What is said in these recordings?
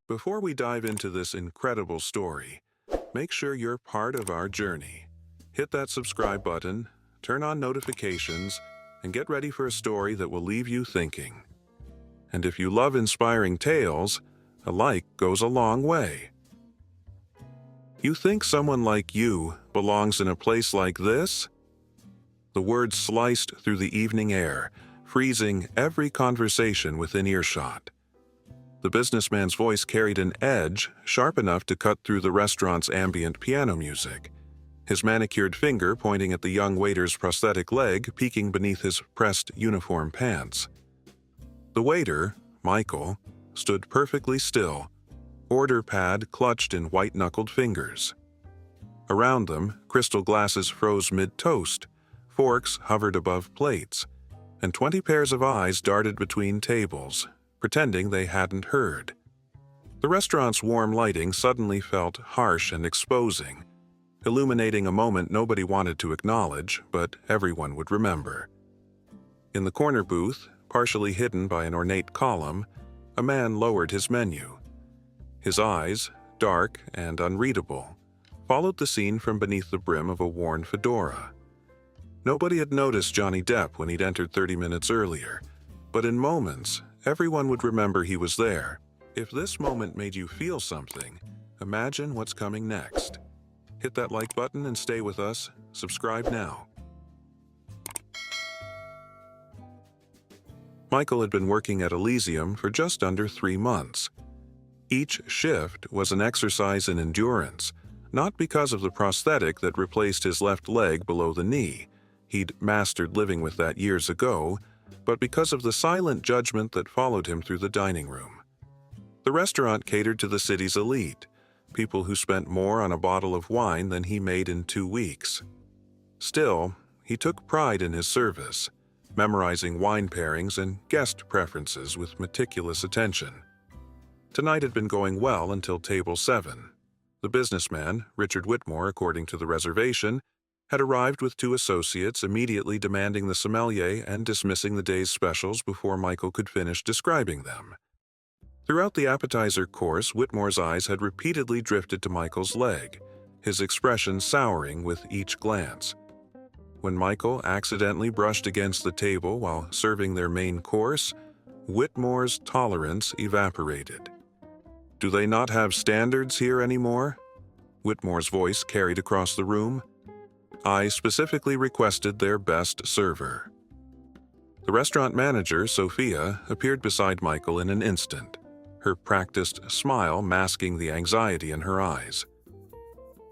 Before we dive into this incredible story, make sure you're part of our journey. Hit that subscribe button, turn on notifications, and get ready for a story that will leave you thinking. And if you love inspiring tales, a like goes a long way. You think someone like you belongs in a place like this? The words sliced through the evening air, freezing every conversation within earshot. The businessman's voice carried an edge sharp enough to cut through the restaurant's ambient piano music, his manicured finger pointing at the young waiter's prosthetic leg peeking beneath his pressed uniform pants. The waiter, Michael, stood perfectly still, order pad clutched in white-knuckled fingers. Around them, crystal glasses froze mid-toast, forks hovered above plates, and 20 pairs of eyes darted between tables, pretending they hadn't heard. The restaurant's warm lighting suddenly felt harsh and exposing, illuminating a moment nobody wanted to acknowledge, but everyone would remember. In the corner booth, partially hidden by an ornate column, a man lowered his menu. His eyes, dark and unreadable, followed the scene from beneath the brim of a worn fedora. Nobody had noticed Johnny Depp when he'd entered 30 minutes earlier, but in moments, everyone would remember he was there. If this moment made you feel something, imagine what's coming next. Hit that like button and stay with us. Subscribe now. Michael had been working at Elysium for just under 3 months. Each shift was an exercise in endurance, not because of the prosthetic that replaced his left leg below the knee. He'd mastered living with that years ago, but because of the silent judgment that followed him through the dining room. The restaurant catered to the city's elite, people who spent more on a bottle of wine than he made in 2 weeks. Still, he took pride in his service, memorizing wine pairings and guest preferences with meticulous attention. Tonight had been going well until table 7. The businessman, Richard Whitmore according to the reservation, had arrived with 2 associates, immediately demanding the sommelier and dismissing the day's specials before Michael could finish describing them. Throughout the appetizer course, Whitmore's eyes had repeatedly drifted to Michael's leg, his expression souring with each glance. When Michael accidentally brushed against the table while serving their main course, Whitmore's tolerance evaporated. "Do they not have standards here anymore?" Whitmore's voice carried across the room. "I specifically requested their best server." The restaurant manager, Sophia, appeared beside Michael in an instant, her practiced smile masking the anxiety in her eyes.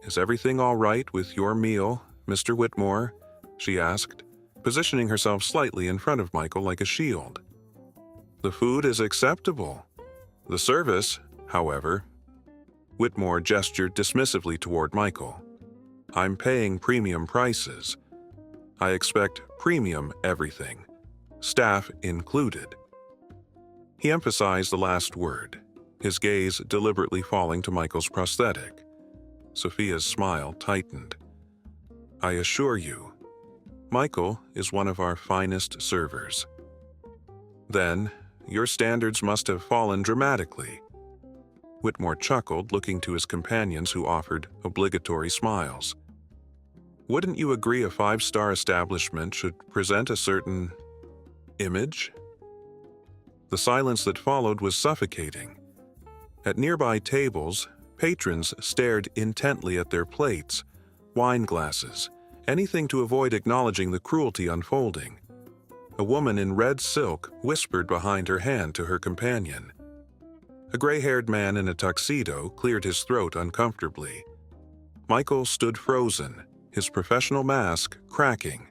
"Is everything all right with your meal, Mr. Whitmore?" she asked, positioning herself slightly in front of Michael like a shield. "The food is acceptable. The service, however..." Whitmore gestured dismissively toward Michael. "I'm paying premium prices. I expect premium everything, staff included." He emphasized the last word, his gaze deliberately falling to Michael's prosthetic. Sophia's smile tightened. "I assure you, Michael is one of our finest servers." "Then, your standards must have fallen dramatically." Whitmore chuckled, looking to his companions who offered obligatory smiles. "Wouldn't you agree a 5-star establishment should present a certain image?" The silence that followed was suffocating. At nearby tables, patrons stared intently at their plates, wine glasses, anything to avoid acknowledging the cruelty unfolding. A woman in red silk whispered behind her hand to her companion. A gray-haired man in a tuxedo cleared his throat uncomfortably. Michael stood frozen, his professional mask cracking.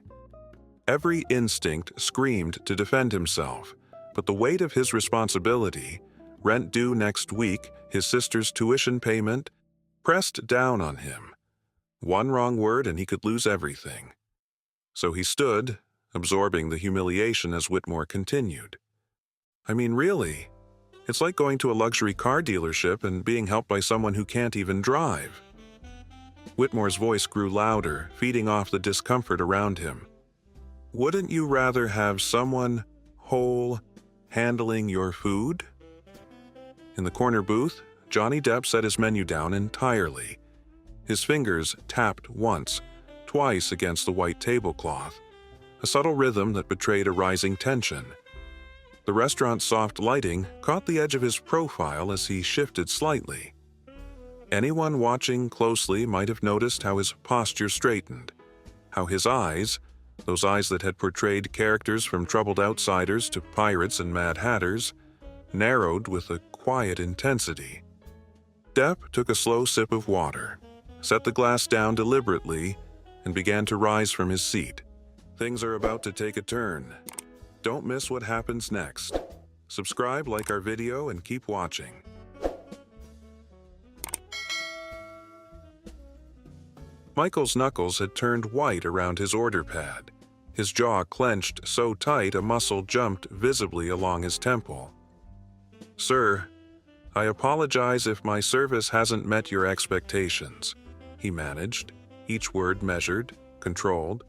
Every instinct screamed to defend himself, but the weight of his responsibility, rent due next week, his sister's tuition payment, pressed down on him. One wrong word and he could lose everything. So he stood, absorbing the humiliation as Whitmore continued. "I mean, really, it's like going to a luxury car dealership and being helped by someone who can't even drive." Whitmore's voice grew louder, feeding off the discomfort around him. "Wouldn't you rather have someone whole handling your food?" In the corner booth, Johnny Depp set his menu down entirely. His fingers tapped once, twice against the white tablecloth, a subtle rhythm that betrayed a rising tension. The restaurant's soft lighting caught the edge of his profile as he shifted slightly. Anyone watching closely might have noticed how his posture straightened, how his eyes, those eyes that had portrayed characters from troubled outsiders to pirates and Mad Hatters, narrowed with a quiet intensity. Depp took a slow sip of water, set the glass down deliberately, and began to rise from his seat. Things are about to take a turn. Don't miss what happens next. Subscribe, like our video, and keep watching. Michael's knuckles had turned white around his order pad. His jaw clenched so tight a muscle jumped visibly along his temple. "Sir, I apologize if my service hasn't met your expectations," he managed, each word measured, controlled.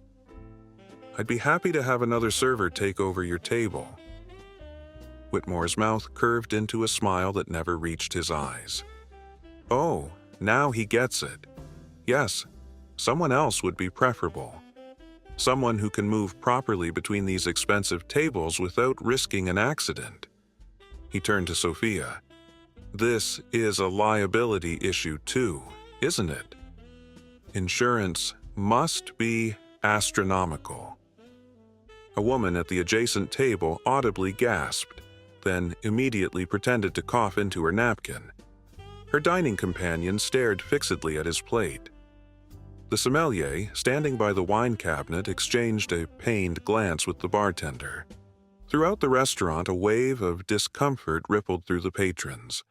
"I'd be happy to have another server take over your table." Whitmore's mouth curved into a smile that never reached his eyes. Oh, now he gets it. Yes, someone else would be preferable. Someone who can move properly between these expensive tables without risking an accident. He turned to Sophia. "This is a liability issue too, isn't it? Insurance must be astronomical." A woman at the adjacent table audibly gasped, then immediately pretended to cough into her napkin. Her dining companion stared fixedly at his plate. The sommelier, standing by the wine cabinet, exchanged a pained glance with the bartender. Throughout the restaurant, a wave of discomfort rippled through the patrons,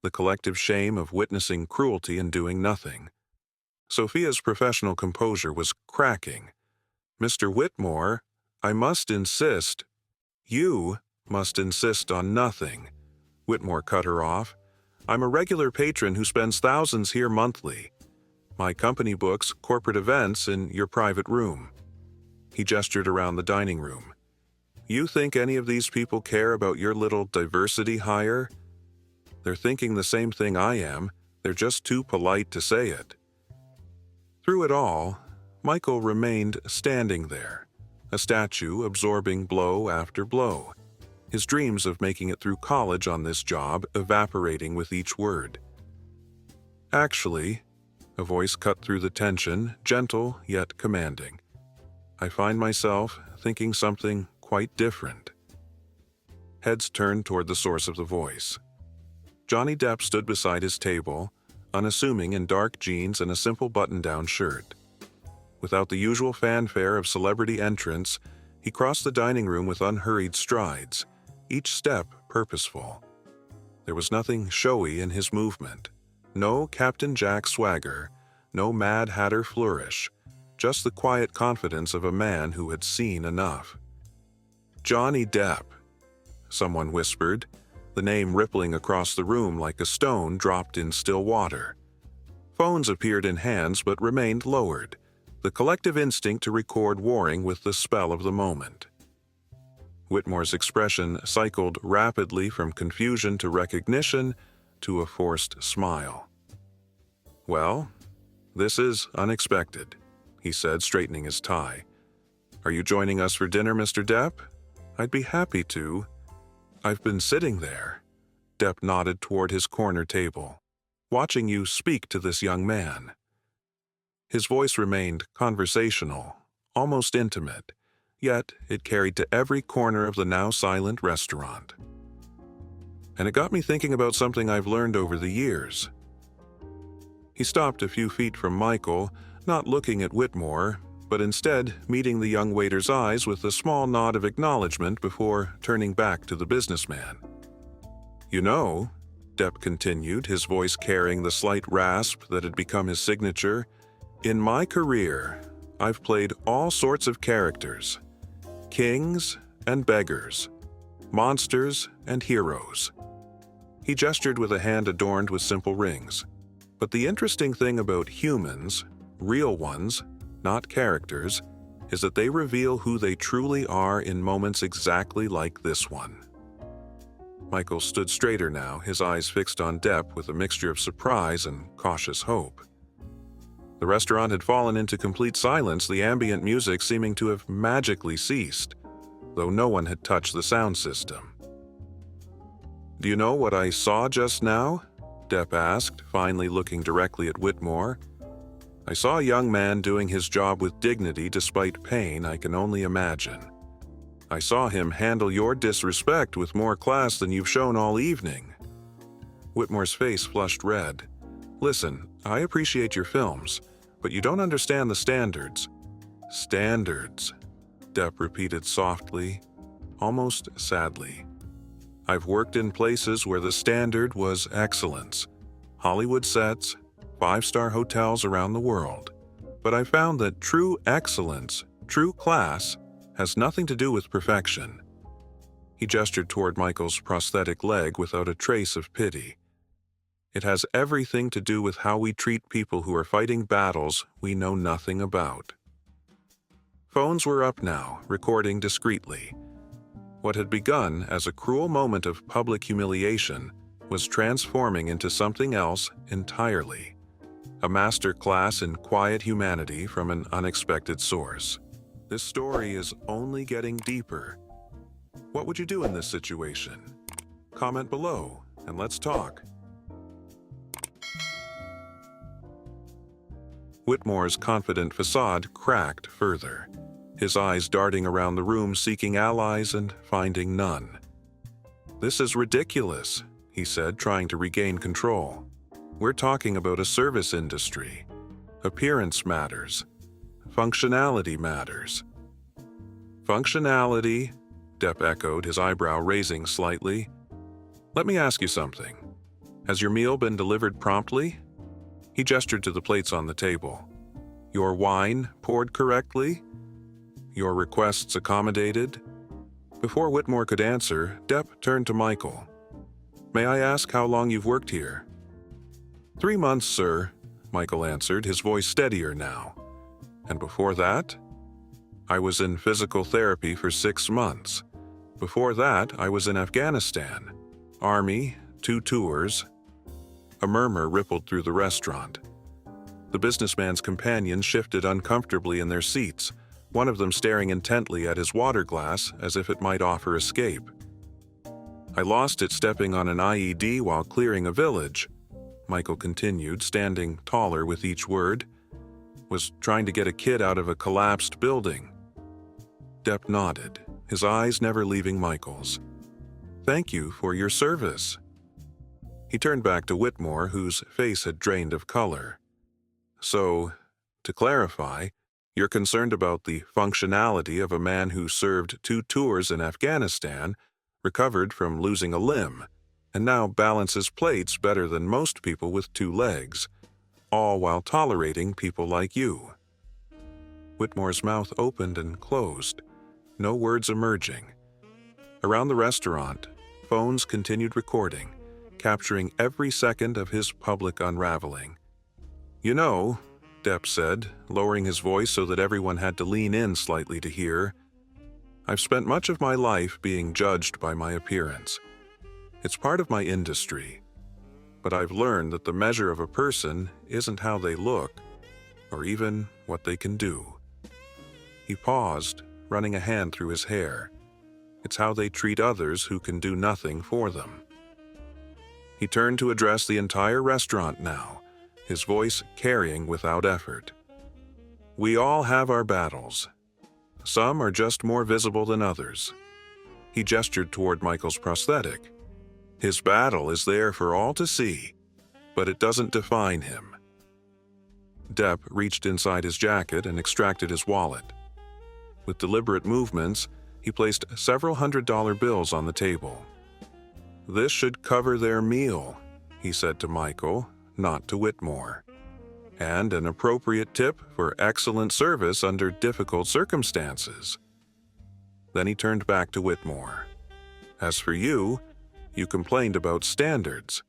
the collective shame of witnessing cruelty and doing nothing. Sophia's professional composure was cracking. "Mr. Whitmore, I must insist." "You must insist on nothing," Whitmore cut her off. "I'm a regular patron who spends thousands here monthly. My company books corporate events in your private room." He gestured around the dining room. "You think any of these people care about your little diversity hire? They're thinking the same thing I am. They're just too polite to say it." Through it all, Michael remained standing there, a statue absorbing blow after blow, his dreams of making it through college on this job evaporating with each word. "Actually," a voice cut through the tension, gentle yet commanding, "I find myself thinking something quite different." Heads turned toward the source of the voice. Johnny Depp stood beside his table, unassuming in dark jeans and a simple button-down shirt. Without the usual fanfare of celebrity entrance, he crossed the dining room with unhurried strides, each step purposeful. There was nothing showy in his movement. No Captain Jack swagger, no Mad Hatter flourish, just the quiet confidence of a man who had seen enough. "Johnny Depp," someone whispered, the name rippling across the room like a stone dropped in still water. Phones appeared in hands but remained lowered, the collective instinct to record warring with the spell of the moment. Whitmore's expression cycled rapidly from confusion to recognition to a forced smile. "Well, this is unexpected," he said, straightening his tie. "Are you joining us for dinner, Mr. Depp? I'd be happy to." "I've been sitting there," Depp nodded toward his corner table, "watching you speak to this young man." His voice remained conversational, almost intimate, yet it carried to every corner of the now silent restaurant. "And it got me thinking about something I've learned over the years." He stopped a few feet from Michael, not looking at Whitmore, but instead meeting the young waiter's eyes with a small nod of acknowledgement before turning back to the businessman. "You know," Depp continued, his voice carrying the slight rasp that had become his signature, "in my career, I've played all sorts of characters. Kings and beggars, monsters and heroes." He gestured with a hand adorned with simple rings. "But the interesting thing about humans, real ones, not characters, is that they reveal who they truly are in moments exactly like this one." Michael stood straighter now, his eyes fixed on Depp with a mixture of surprise and cautious hope. The restaurant had fallen into complete silence, the ambient music seeming to have magically ceased, though no one had touched the sound system. "Do you know what I saw just now?" Depp asked, finally looking directly at Whitmore. "I saw a young man doing his job with dignity despite pain I can only imagine. I saw him handle your disrespect with more class than you've shown all evening." Whitmore's face flushed red. "Listen, I appreciate your films, but you don't understand the standards." "Standards," Depp repeated softly, almost sadly. "I've worked in places where the standard was excellence. Hollywood sets, 5-star hotels around the world. But I found that true excellence, true class, has nothing to do with perfection." He gestured toward Michael's prosthetic leg without a trace of pity. "It has everything to do with how we treat people who are fighting battles we know nothing about." Phones were up now, recording discreetly. What had begun as a cruel moment of public humiliation was transforming into something else entirely. A master class in quiet humanity from an unexpected source. This story is only getting deeper. What would you do in this situation? Comment below, and let's talk. Whitmore's confident facade cracked further, his eyes darting around the room seeking allies and finding none. "This is ridiculous," he said, trying to regain control. "We're talking about a service industry. Appearance matters. Functionality matters." "Functionality," Depp echoed, his eyebrow raising slightly. "Let me ask you something. Has your meal been delivered promptly?" He gestured to the plates on the table. "Your wine poured correctly? Your requests accommodated?" Before Whitmore could answer, Depp turned to Michael. "May I ask how long you've worked here?" 3 months, sir," Michael answered, his voice steadier now. "And before that?" "I was in physical therapy for 6 months. Before that, I was in Afghanistan. Army, 2 tours." A murmur rippled through the restaurant. The businessman's companions shifted uncomfortably in their seats, one of them staring intently at his water glass as if it might offer escape. "I lost it stepping on an IED while clearing a village," Michael continued, standing taller with each word. "Was trying to get a kid out of a collapsed building." Depp nodded, his eyes never leaving Michael's. "Thank you for your service." He turned back to Whitmore, whose face had drained of color. "So, to clarify, you're concerned about the functionality of a man who served 2 tours in Afghanistan, recovered from losing a limb, and now balances plates better than most people with 2 legs, all while tolerating people like you." Whitmore's mouth opened and closed, no words emerging. Around the restaurant, phones continued recording, capturing every second of his public unraveling. "You know," Depp said, lowering his voice so that everyone had to lean in slightly to hear, "I've spent much of my life being judged by my appearance. It's part of my industry. But I've learned that the measure of a person isn't how they look, or even what they can do." He paused, running a hand through his hair. "It's how they treat others who can do nothing for them." He turned to address the entire restaurant now, his voice carrying without effort. "We all have our battles. Some are just more visible than others." He gestured toward Michael's prosthetic. "His battle is there for all to see, but it doesn't define him." Depp reached inside his jacket and extracted his wallet. With deliberate movements, he placed several $100 bills on the table. "This should cover their meal," he said to Michael, not to Whitmore. "And an appropriate tip for excellent service under difficult circumstances." Then he turned back to Whitmore. "As for you, you complained about standards.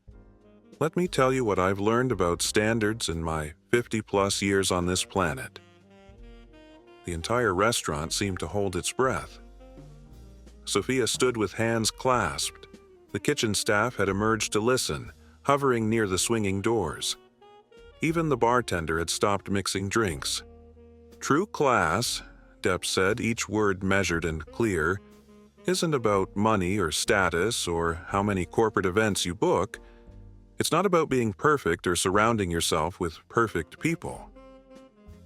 Let me tell you what I've learned about standards in my 50-plus years on this planet." The entire restaurant seemed to hold its breath. Sophia stood with hands clasped, The kitchen staff had emerged to listen, hovering near the swinging doors. Even the bartender had stopped mixing drinks. "True class," Depp said, each word measured and clear, "isn't about money or status or how many corporate events you book. It's not about being perfect or surrounding yourself with perfect people."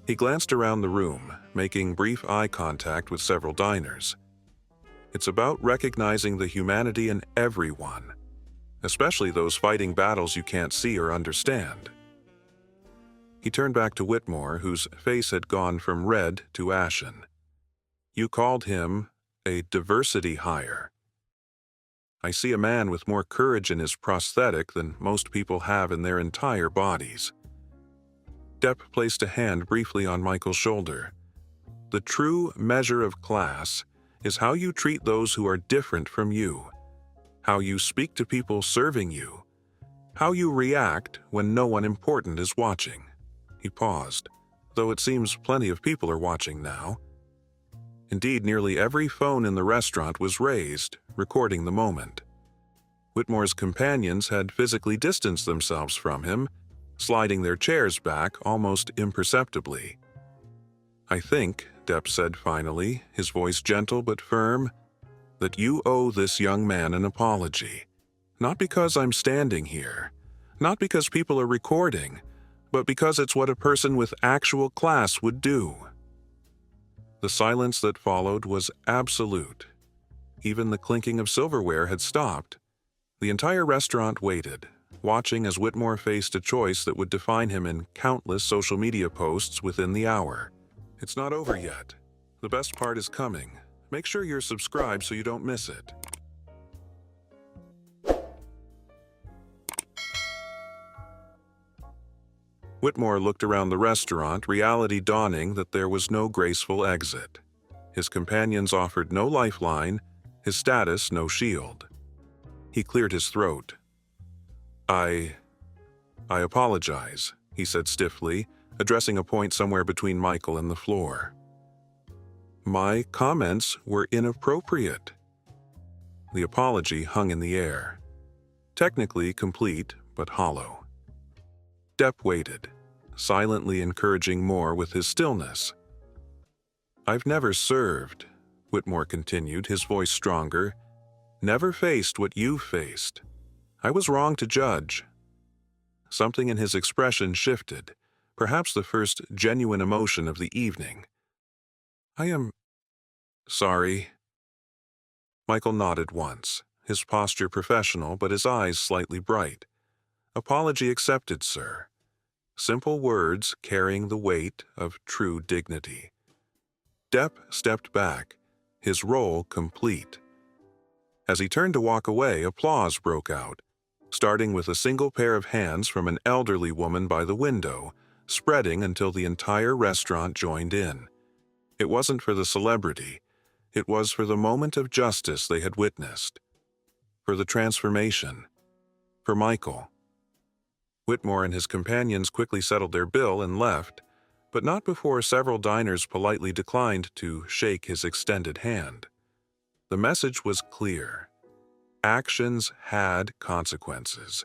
He glanced around the room, making brief eye contact with several diners. "It's about recognizing the humanity in everyone, especially those fighting battles you can't see or understand." He turned back to Whitmore, whose face had gone from red to ashen. "You called him a diversity hire. I see a man with more courage in his prosthetic than most people have in their entire bodies." Depp placed a hand briefly on Michael's shoulder. "The true measure of class is how you treat those who are different from you, how you speak to people serving you, how you react when no one important is watching." He paused, though it seems plenty of people are watching now. Indeed, nearly every phone in the restaurant was raised, recording the moment. Whitmore's companions had physically distanced themselves from him, sliding their chairs back almost imperceptibly. "I think," Depp said finally, his voice gentle but firm, "that you owe this young man an apology. Not because I'm standing here, not because people are recording, but because it's what a person with actual class would do." The silence that followed was absolute. Even the clinking of silverware had stopped. The entire restaurant waited, watching as Whitmore faced a choice that would define him in countless social media posts within the hour. It's not over yet. The best part is coming. Make sure you're subscribed so you don't miss it. Whitmore looked around the restaurant, reality dawning that there was no graceful exit. His companions offered no lifeline, his status no shield. He cleared his throat. I apologize," he said stiffly, addressing a point somewhere between Michael and the floor. "My comments were inappropriate." The apology hung in the air. Technically complete, but hollow. Depp waited, silently encouraging more with his stillness. "I've never served," Whitmore continued, his voice stronger, "never faced what you've faced. I was wrong to judge." Something in his expression shifted, perhaps the first genuine emotion of the evening. "I am sorry." Michael nodded once, his posture professional but his eyes slightly bright. "Apology accepted, sir." Simple words carrying the weight of true dignity. Depp stepped back, his role complete. As he turned to walk away, applause broke out, starting with a single pair of hands from an elderly woman by the window, spreading until the entire restaurant joined in. It wasn't for the celebrity. It was for the moment of justice they had witnessed. For the transformation. For Michael. Whitmore and his companions quickly settled their bill and left, but not before several diners politely declined to shake his extended hand. The message was clear. Actions had consequences,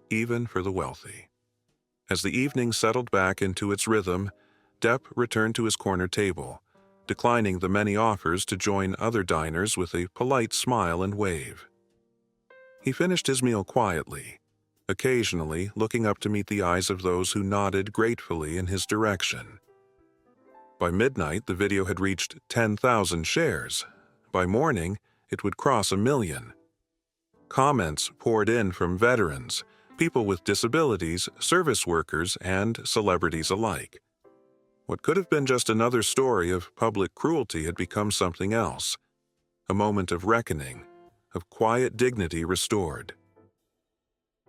even for the wealthy. As the evening settled back into its rhythm, Depp returned to his corner table, declining the many offers to join other diners with a polite smile and wave. He finished his meal quietly, occasionally looking up to meet the eyes of those who nodded gratefully in his direction. By midnight, the video had reached 10,000 shares. By morning, it would cross 1 million. Comments poured in from veterans, people with disabilities, service workers, and celebrities alike. What could have been just another story of public cruelty had become something else. A moment of reckoning, of quiet dignity restored.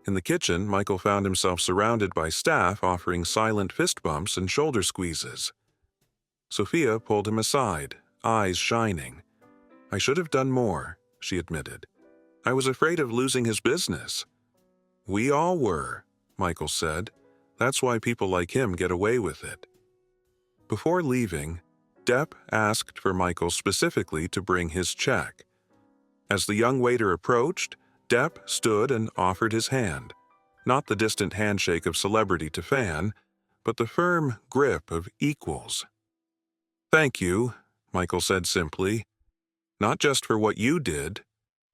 In the kitchen, Michael found himself surrounded by staff offering silent fist bumps and shoulder squeezes. Sophia pulled him aside, eyes shining. "I should have done more," she admitted. "I was afraid of losing his business." "We all were," Michael said. "That's why people like him get away with it." Before leaving, Depp asked for Michael specifically to bring his check. As the young waiter approached, Depp stood and offered his hand, not the distant handshake of celebrity to fan, but the firm grip of equals. "Thank you," Michael said simply, "not just for what you did,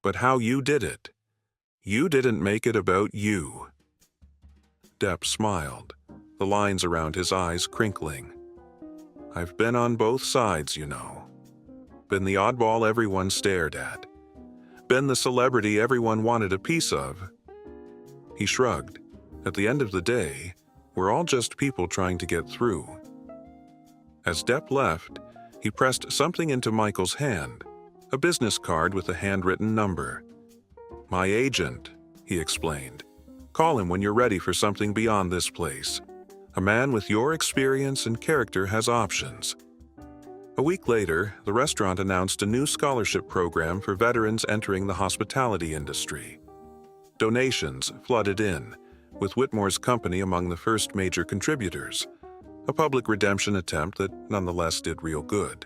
but how you did it. You didn't make it about you." Depp smiled, the lines around his eyes crinkling. "I've been on both sides, you know. Been the oddball everyone stared at. Been the celebrity everyone wanted a piece of." He shrugged. "At the end of the day, we're all just people trying to get through." As Depp left, he pressed something into Michael's hand, a business card with a handwritten number. "My agent," he explained. "Call him when you're ready for something beyond this place. A man with your experience and character has options." A week later, the restaurant announced a new scholarship program for veterans entering the hospitality industry. Donations flooded in, with Whitmore's company among the first major contributors, a public redemption attempt that nonetheless did real good.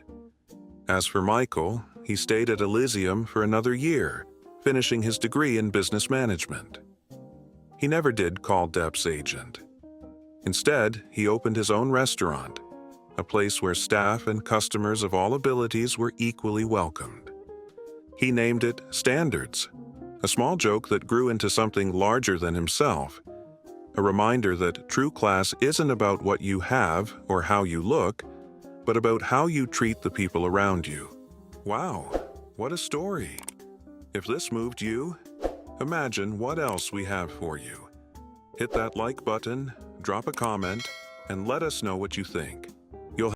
As for Michael, he stayed at Elysium for another year, finishing his degree in business management. He never did call Depp's agent. Instead, he opened his own restaurant, a place where staff and customers of all abilities were equally welcomed. He named it Standards, a small joke that grew into something larger than himself, a reminder that true class isn't about what you have or how you look, but about how you treat the people around you. Wow, what a story! If this moved you, imagine what else we have for you. Hit that like button, drop a comment, and let us know what you think.